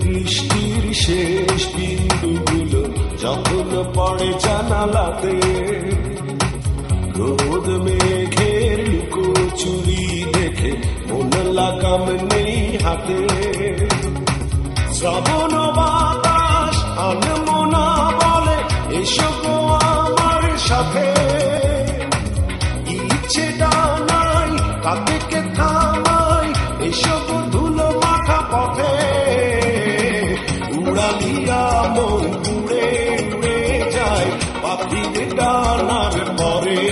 বৃষ্টির শেষ বিন্দুগুলো যখন পড়ে জানালাতে, রোদ মেঘের লুকোচুরি দেখে মন লাগাম নেই হাতে। শ্রাবণ বাতাস আনমনা বলে এসো গো আমার সাথে, ইচ্ছে ডানাই কাকে থামাই এসো গো ধুলো মাখা পথে। উড়ালিয়া মন উড়ে উড়ে যায় পাখির ডানার পরে,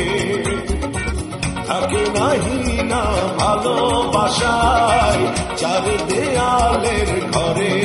থাকে নাহি না ভালোবাসায় চার দেয়ালের ঘরে।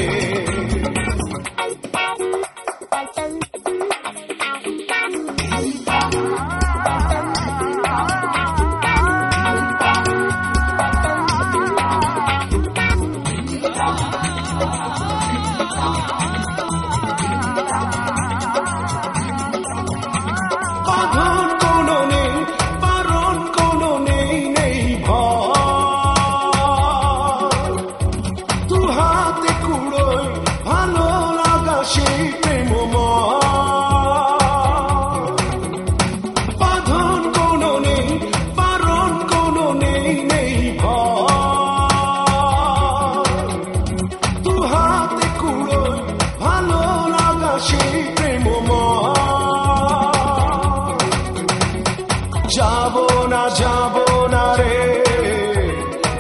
বাঁধন কোনো নেই, বারণ কোনো নেই, নেই ভয়। দু হাতে কুড়োয় ভালো লাগা সেই প্রেমময়। বাঁধন কোনো নেই, বারণ কোনো নেই, নেই ভয়। দু হাতে কুড়োয় ভালো লাগা সেই প্রেমময়। যাব না রে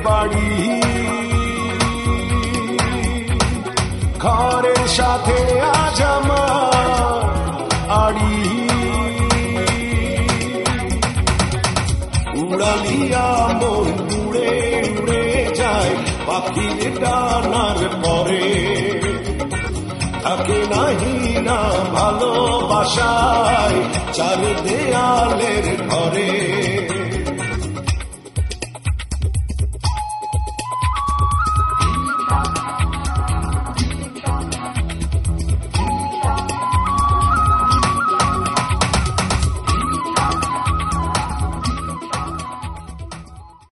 বাড়ি, ঘরের সাথে আজ আমার আড়ি। উড়ালিয়া মন উড়ে উড়ে যায় পাখির ডানার পরে, থাকে নাহি না ভালোবাসায় চার দেয়ালের ঘরে।